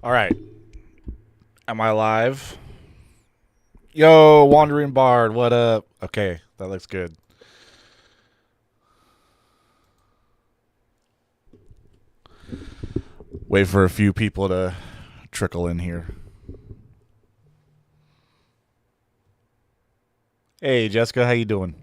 All right. Am I live? Yo, Wandering Bard, what up? Okay, that looks good. Wait for a few people to trickle in here. Hey, Jessica, how you doing?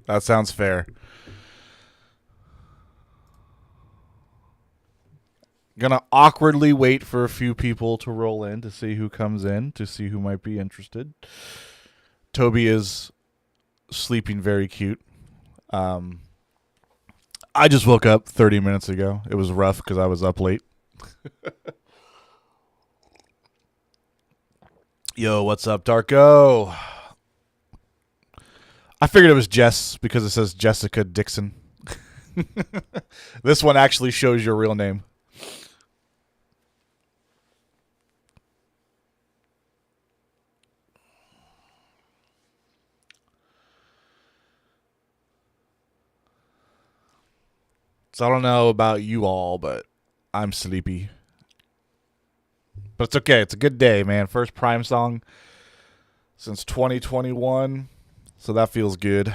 That sounds fair. Gonna awkwardly wait for a few people to roll in to see who comes in, to see who might be interested. Toby is sleeping very cute. Um, I just woke up 30 minutes ago. It was rough because I was up late. Yo, what's up, Darko? I figured it was Jess because it says Jessica Dixon. This one actually shows your real name. So I don't know about you all, but I'm sleepy. But it's okay. It's a good day, man. First Prime song since 2021. So that feels good.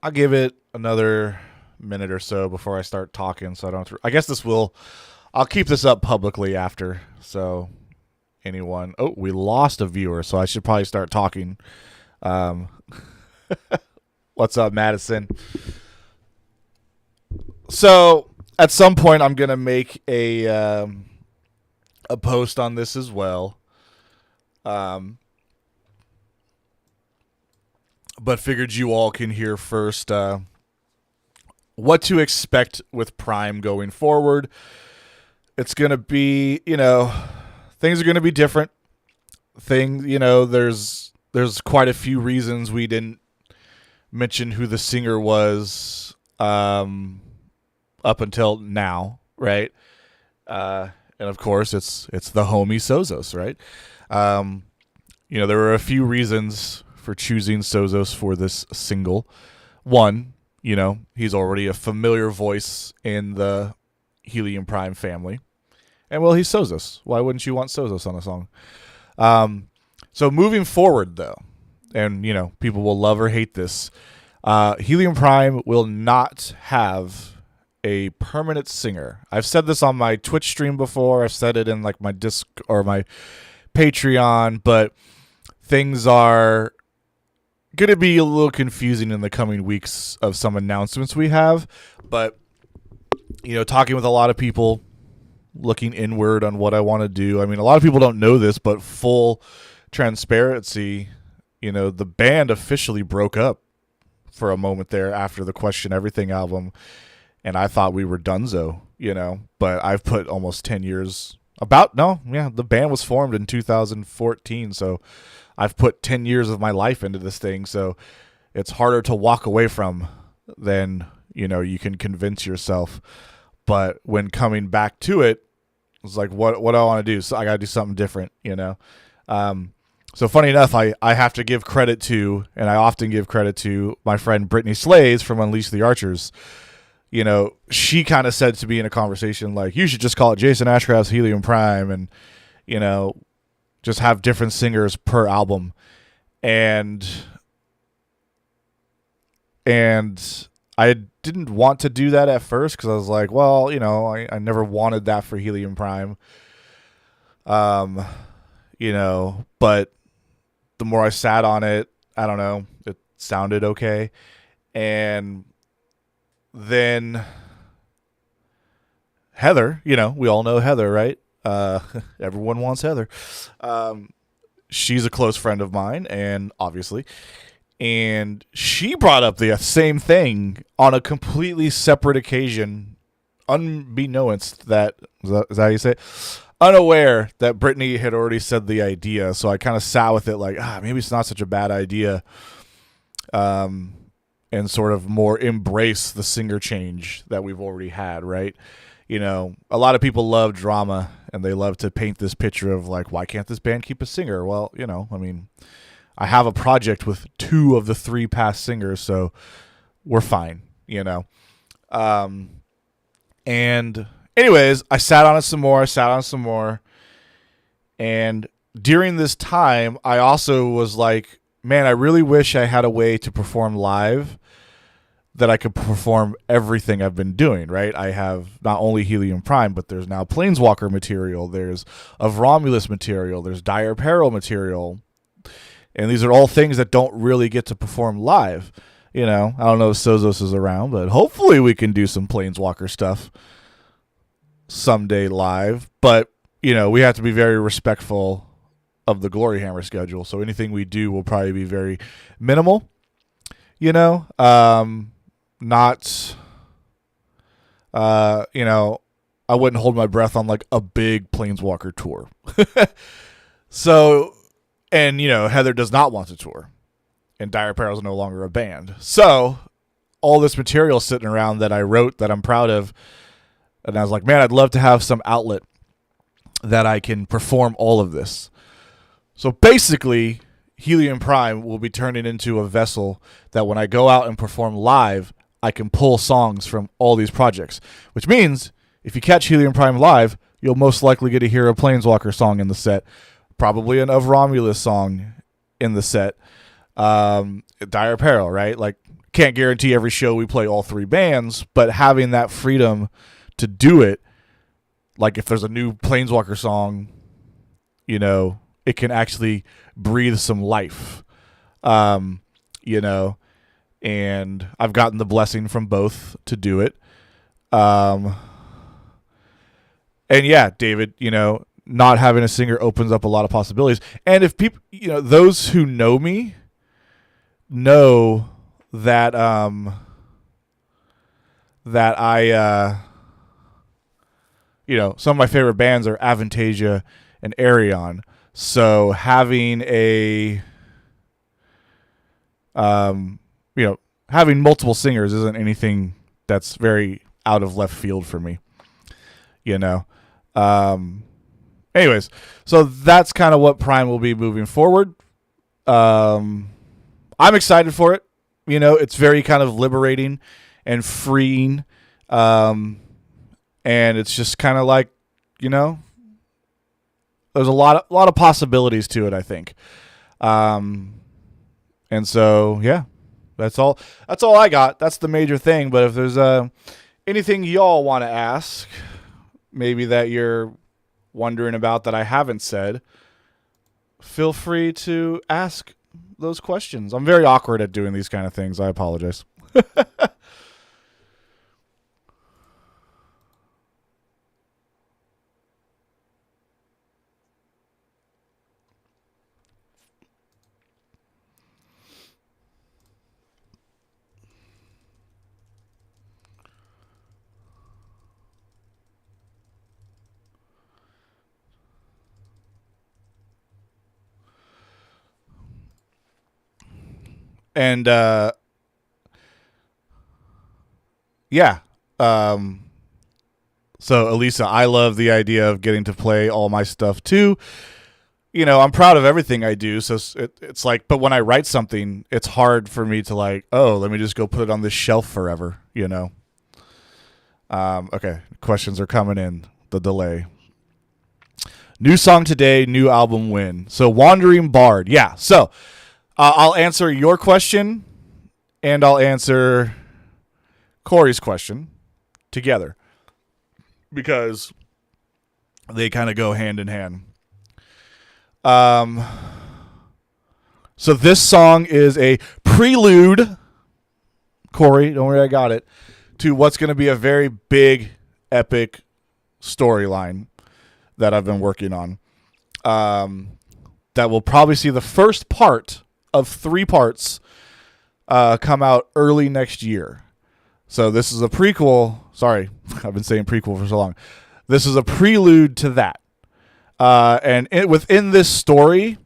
I'll give it another minute or so before I start talking so I don't have to, I guess I'll keep this up publicly after. So anyone, oh, we lost a viewer, so I should probably start talking. Um, what's up, Madison? So at some point, I'm gonna make a post on this as well. Um, but figured you all can hear first what to expect with Prime going forward. It's gonna be, things are gonna be different. There's quite a few reasons we didn't mention who the singer was up until now, right? And of course, it's the homie Sozos, right? There were a few reasons for choosing Sozos for this single. One, he's already a familiar voice in the Helium Prime family. And well, he's Sozos. Why wouldn't you want Sozos on a song? So moving forward, though, and people will love or hate this, Helium Prime will not have a permanent singer. I've said this on my Twitch stream before. I've said it in like my disc or my Patreon, but things are going to be a little confusing in the coming weeks of some announcements we have. But talking with a lot of people, looking inward on what I want to do. I mean, a lot of people don't know this, but full transparency, the band officially broke up for a moment there after the Question Everything album, and I thought we were donezo, but I've put almost 10 years the band was formed in 2014, so I've put 10 years of my life into this thing, so it's harder to walk away from than, you can convince yourself. But when coming back to it, it's like, what do I want to do? So I got to do something different, So funny enough, I have to give credit to, and I often give credit to, my friend Britney Spears from Unleash the Archers. She kind of said to me in a conversation, like, you should just call it Jason Ashcraft's Helium Prime and, just have different singers per album. And I didn't want to do that at first because I was like, well, I never wanted that for Helium Prime. But the more I sat on it, I don't know, it sounded okay. And then Heather, we all know Heather, right? Everyone wants Heather. She's a close friend of mine, and obviously, and she brought up the same thing on a completely separate occasion, unbeknownst that is that how you say it? unaware that Britney had already said the idea, so I kind of sat with it like, maybe it's not such a bad idea, and sort of more embrace the singer change that we've already had, right? A lot of people love drama, and they love to paint this picture of like, why can't this band keep a singer? Well, I have a project with 2 of the 3 past singers, so we're fine, And anyways, I sat on it some more. And during this time, I also was like, man, I really wish I had a way to perform live that I could perform everything I've been doing, right? I have not only Helium Prime, but there's now Planeswalker material. There's Of Romulus material. There's Dire Peril material. And these are all things that don't really get to perform live. I don't know if Sozos is around, but hopefully we can do some Planeswalker stuff someday live. But, we have to be very respectful of the Glory Hammer schedule. So anything we do will probably be very minimal, not, I wouldn't hold my breath on like a big Planeswalker tour. So, and, Heather does not want to tour. And Dire Peril is no longer a band. So all this material sitting around that I wrote that I'm proud of, and I was like, man, I'd love to have some outlet that I can perform all of this. So basically, Helium Prime will be turning into a vessel that when I go out and perform live, I can pull songs from all these projects. Which means, if you catch Helium Prime live, you'll most likely get to hear a Planeswalker song in the set, probably an Of Romulus song in the set. Dire Peril, right? Like, can't guarantee every show we play all 3 bands, but having that freedom to do it, like if there's a new Planeswalker song, it can actually breathe some life, and I've gotten the blessing from both to do it. And yeah, David, not having a singer opens up a lot of possibilities. And if people, those who know me, know that that I some of my favorite bands are Avantasia and Arion. So having having multiple singers isn't anything that's very out of left field for me. Anyways, so that's kind of what Prime will be moving forward. I'm excited for it. It's very kind of liberating and freeing. And it's just kind of like, there's a lot of possibilities to it, I think. And so, yeah, that's all I got. That's the major thing. But if there's anything y'all want to ask, maybe that you're wondering about that I haven't said, feel free to ask those questions. I'm very awkward at doing these kind of things. I apologize. And yeah. So Elisa, I love the idea of getting to play all my stuff too. I'm proud of everything I do. So it's like, but when I write something, it's hard for me to like, let me just go put it on this shelf forever. Okay. Questions are coming in. The delay. New song today, new album win. So Wandering Bard. Yeah. So I'll answer your question and I'll answer Corey's question together because they kind of go hand in hand. So this song is a prelude, Corey, don't worry, I got it, to what's going to be a very big, epic storyline that I've been working on. That will probably see the first part of 3 parts come out early next year. So this is a prequel. Sorry, I've been saying prequel for so long. This is a prelude to that. Within this story,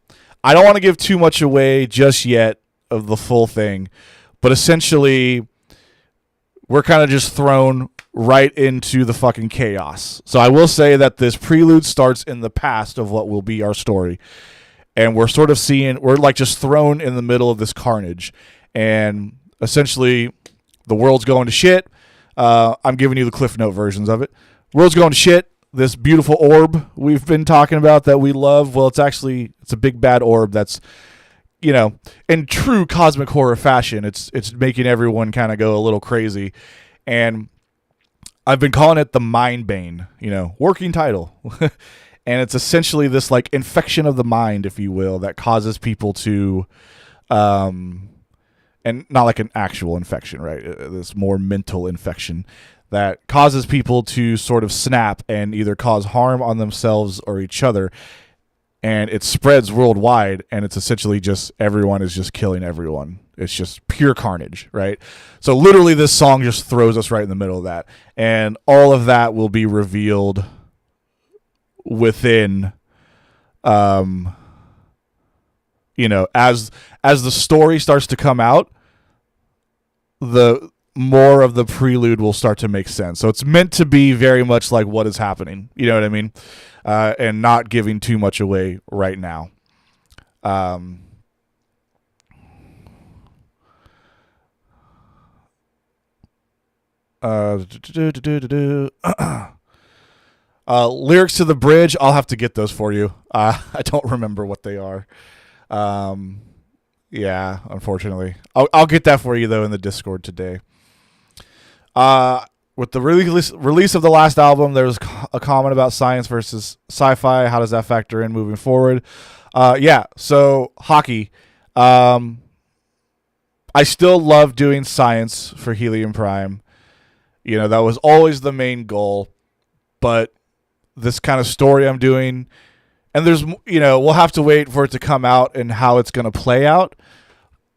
I don't want to give too much away just yet of the full thing, but essentially we're kind of just thrown right into the fucking chaos. So I will say that this prelude starts in the past of what will be our story. And we're sort of we're like just thrown in the middle of this carnage. And essentially the world's going to shit. I'm giving you the Cliff Note versions of it. World's going to shit. This beautiful orb we've been talking about that we love, well, it's a big bad orb that's, in true cosmic horror fashion, it's making everyone kind of go a little crazy. And I've been calling it the Mind Bane, working title. And it's essentially this like infection of the mind, if you will, that causes people to, and not like an actual infection, right? This more mental infection that causes people to sort of snap and either cause harm on themselves or each other. And it spreads worldwide, and it's essentially just everyone is just killing everyone. It's just pure carnage, right? So literally this song just throws us right in the middle of that. And all of that will be revealed within, as the story starts to come out, the more of the prelude will start to make sense. So it's meant to be very much like what is happening. You know what I mean? And not giving too much away right now. Lyrics to the bridge, I'll have to get those for you. I don't remember what they are. Yeah, unfortunately. I'll get that for you, though, in the Discord today. With the release of the last album, there was a comment about science versus sci-fi. How does that factor in moving forward? Yeah, so hockey. I still love doing science for Helium Prime. That was always the main goal. But this kind of story I'm doing, and there's, we'll have to wait for it to come out and how it's going to play out.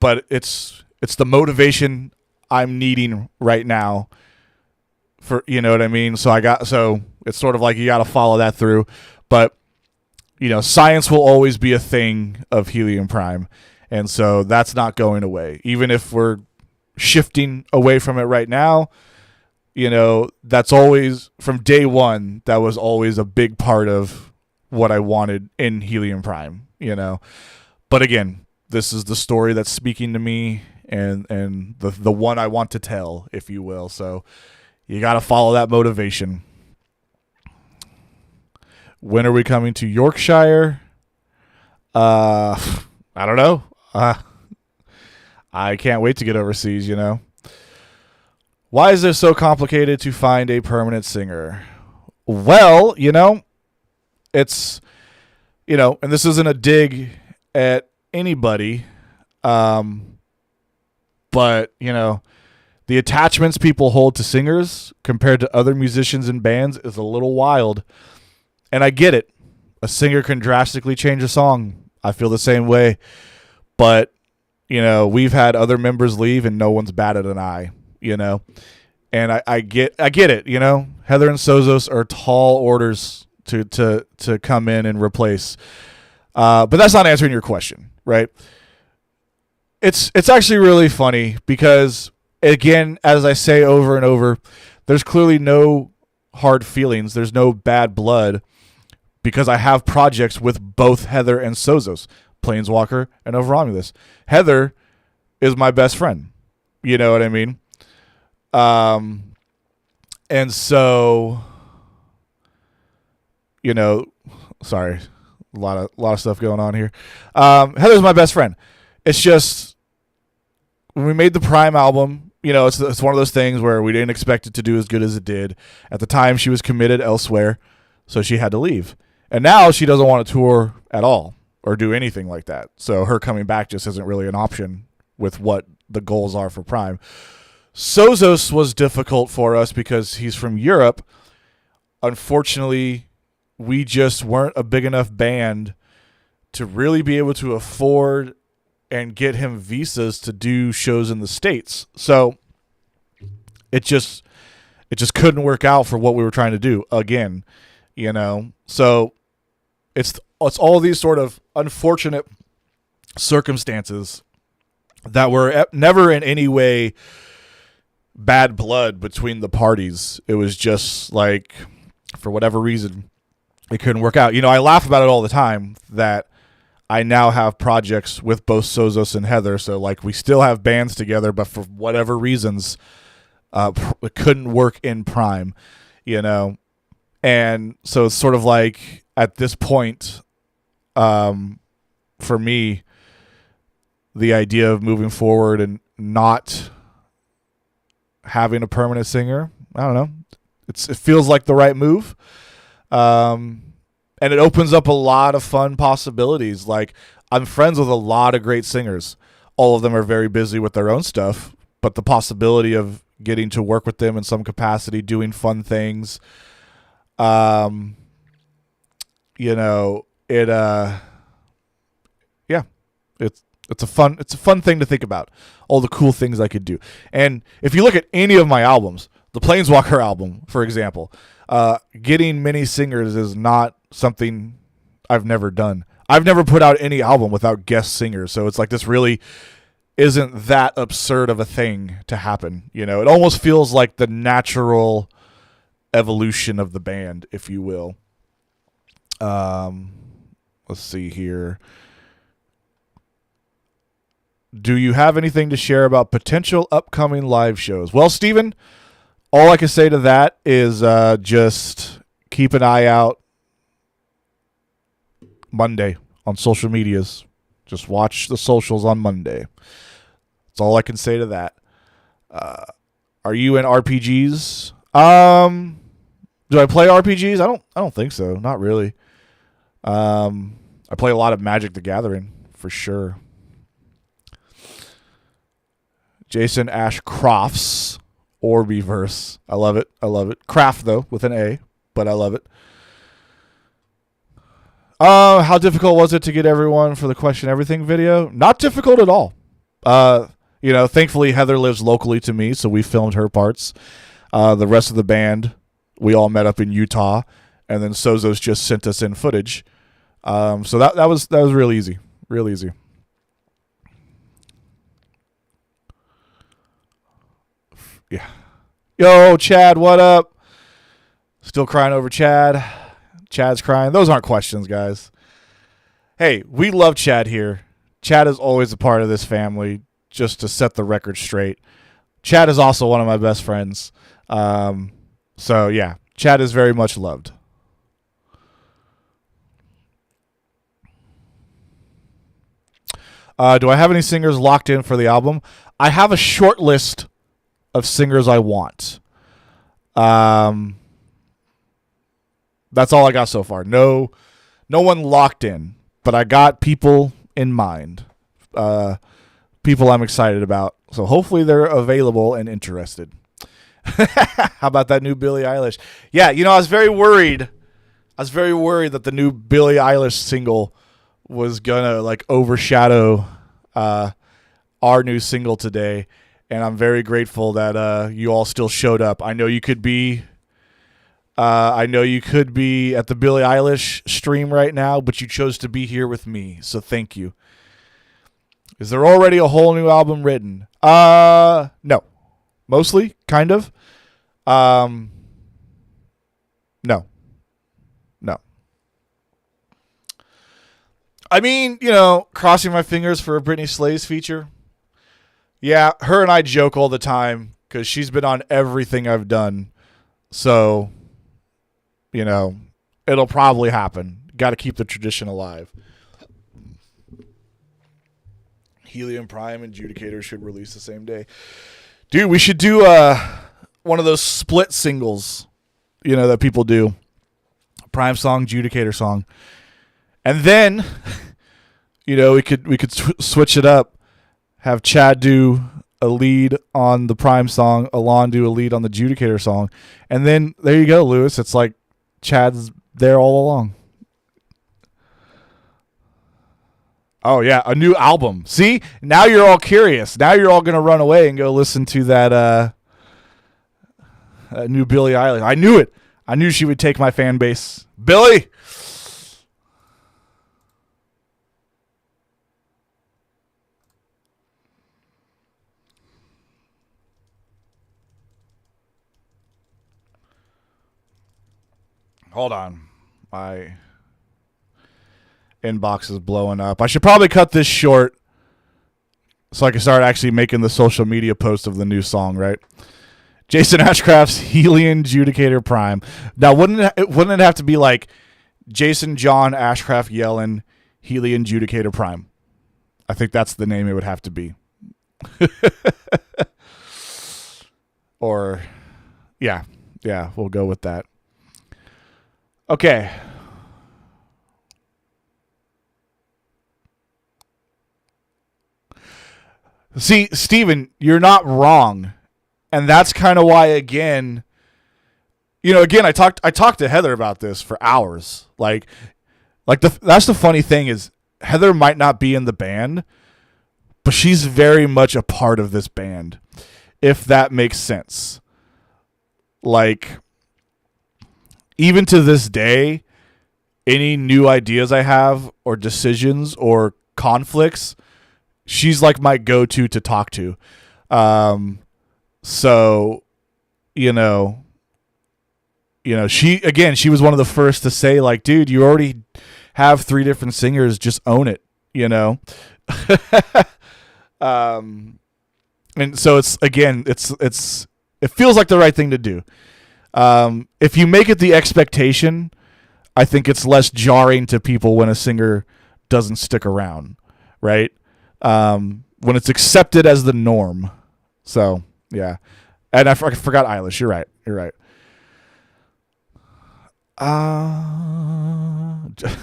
But it's the motivation I'm needing right now for, you know what I mean? So it's sort of like you got to follow that through. But, science will always be a thing of Helium Prime. And so that's not going away. Even if we're shifting away from it right now, that's always, from day one, that was always a big part of what I wanted in Helium Prime, But again, this is the story that's speaking to me and the one I want to tell, if you will. So you got to follow that motivation. When are we coming to Yorkshire? I don't know. I can't wait to get overseas, Why is it so complicated to find a permanent singer? Well, it's, and this isn't a dig at anybody, but, the attachments people hold to singers compared to other musicians and bands is a little wild. And I get it. A singer can drastically change a song. I feel the same way. But, we've had other members leave and no one's batted an eye, And I get it, Heather and Sozos are tall orders to come in and replace. But that's not answering your question, right? It's actually really funny because, again, as I say over and over, there's clearly no hard feelings. There's no bad blood because I have projects with both Heather and Sozos, Planeswalker and Over Romulus. Heather is my best friend. You know what I mean? And so, sorry, a lot of stuff going on here. Heather's my best friend. It's just, when we made the Prime album, it's one of those things where we didn't expect it to do as good as it did. At the time, she was committed elsewhere, so she had to leave. And now she doesn't want to tour at all or do anything like that. So her coming back just isn't really an option with what the goals are for Prime. Sozos was difficult for us because he's from Europe. Unfortunately, we just weren't a big enough band to really be able to afford and get him visas to do shows in the States. So it just couldn't work out for what we were trying to do again, So it's all these sort of unfortunate circumstances that were never in any way bad blood between the parties. It was just like, for whatever reason, it couldn't work out. I laugh about it all the time that I now have projects with both Sozos and Heather. So like we still have bands together, but for whatever reasons, it couldn't work in Prime, And so it's sort of like at this point, for me, the idea of moving forward and not having a permanent singer, I don't know. It feels like the right move. And it opens up a lot of fun possibilities. Like, I'm friends with a lot of great singers. All of them are very busy with their own stuff, but the possibility of getting to work with them in some capacity, doing fun things, it's a fun thing to think about, all the cool things I could do. And if you look at any of my albums, the Planeswalker album, for example, getting many singers is not something I've never done. I've never put out any album without guest singers, so it's like this really isn't that absurd of a thing to happen. It almost feels like the natural evolution of the band, if you will. Let's see here. Do you have anything to share about potential upcoming live shows? Well, Steven, all I can say to that is just keep an eye out Monday on social medias. Just watch the socials on Monday. That's all I can say to that. Are you in RPGs? Do I play RPGs? I don't think so. Not really. I play a lot of Magic the Gathering for sure. Jason Ashcroft's Orbiverse. I love it. Craft, though, with an A, but I love it. How difficult was it to get everyone for the Question Everything video? Not difficult at all. Thankfully Heather lives locally to me, so we filmed her parts. The rest of the band, we all met up in Utah, and then Sozos just sent us in footage. So that was real easy. Real easy. Yeah. Yo, Chad, what up? Still crying over Chad. Chad's crying. Those aren't questions, guys. Hey, we love Chad here. Chad is always a part of this family, just to set the record straight. Chad is also one of my best friends. So, yeah, Chad is very much loved. Do I have any singers locked in for the album? I have a short list of singers I want. That's all I got so far. No one locked in, but I got people in mind. People I'm excited about. So hopefully they're available and interested. How about that new Billie Eilish? Yeah, I was very worried. That the new Billie Eilish single was gonna overshadow our new single today. And I'm very grateful that you all still showed up. I know you could be at the Billie Eilish stream right now, but you chose to be here with me. So thank you. Is there already a whole new album written? No. Mostly, kind of. No. I mean, crossing my fingers for a Britney Spears feature. Yeah, her and I joke all the time because she's been on everything I've done. So, it'll probably happen. Got to keep the tradition alive. Helium Prime and Judicator should release the same day. Dude, we should do one of those split singles, that people do. Prime song, Judicator song. And then, we could switch it up. Have Chad do a lead on the Prime song, Alon do a lead on the Judicator song, and then there you go, Lewis. It's like Chad's there all along. Oh, yeah, a new album. See? Now you're all curious. Now you're all going to run away and go listen to that new Billie Eilish. I knew it. I knew she would take my fan base. Billie! Hold on. My inbox is blowing up. I should probably cut this short so I can start actually making the social media post of the new song, right? Jason Ashcraft's Helium Judicator Prime. Now, wouldn't it have to be like Jason John Ashcraft Yellen Helium Judicator Prime? I think that's the name it would have to be. Or, yeah, we'll go with that. Okay. See, Steven, you're not wrong. And that's kind of why, again, I talked to Heather about this for hours. That's the funny thing is Heather might not be in the band, but she's very much a part of this band, if that makes sense. Like, even to this day, any new ideas I have or decisions or conflicts, she's like my go-to to talk to. So, she was one of the first to say, like, dude, you already have 3 different singers, just own it, and so it feels like the right thing to do. If you make it the expectation, I think it's less jarring to people when a singer doesn't stick around, right? When it's accepted as the norm. So, yeah. And I forgot Eilish. You're right.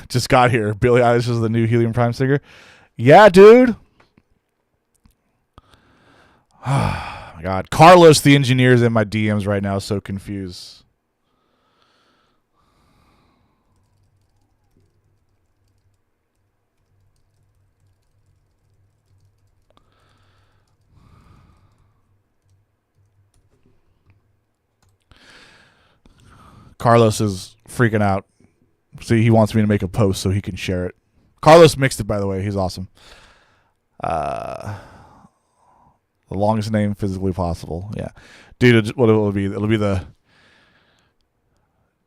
Just got here. Billie Eilish is the new Helium Prime singer. Yeah, dude. Oh, my God. Carlos, the engineer, is in my DMs right now, so confused. Carlos is freaking out. See, he wants me to make a post so he can share it. Carlos mixed it, by the way. He's awesome. The longest name physically possible. Yeah. Dude, what will it be? It'll be the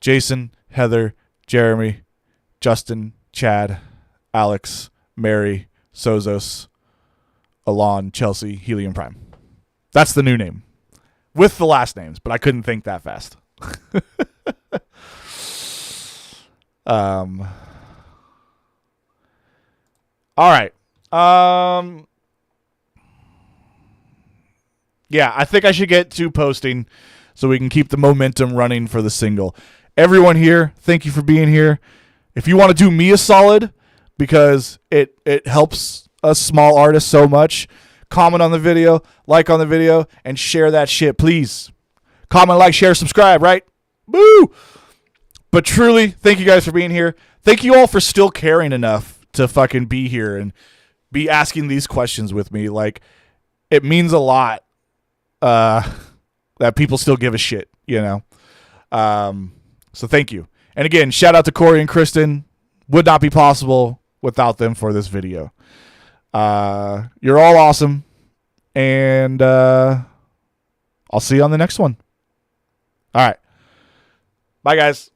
Jason, Heather, Jeremy, Justin, Chad, Alex, Mary, Sozos, Alon, Chelsea, Helium Prime. That's the new name. With the last names, but I couldn't think that fast. All right. Yeah, I think I should get to posting so we can keep the momentum running for the single. Everyone here, thank you for being here. If you want to do me a solid, because it helps us small artists so much, comment on the video, like on the video, and share that shit, please. Comment, like, share, subscribe, right? Woo! But truly, thank you guys for being here. Thank you all for still caring enough to fucking be here and be asking these questions with me. Like, it means a lot that people still give a shit, So thank you. And again, shout out to Corey and Kristen. Would not be possible without them for this video. You're all awesome. And I'll see you on the next one. All right. Bye, guys.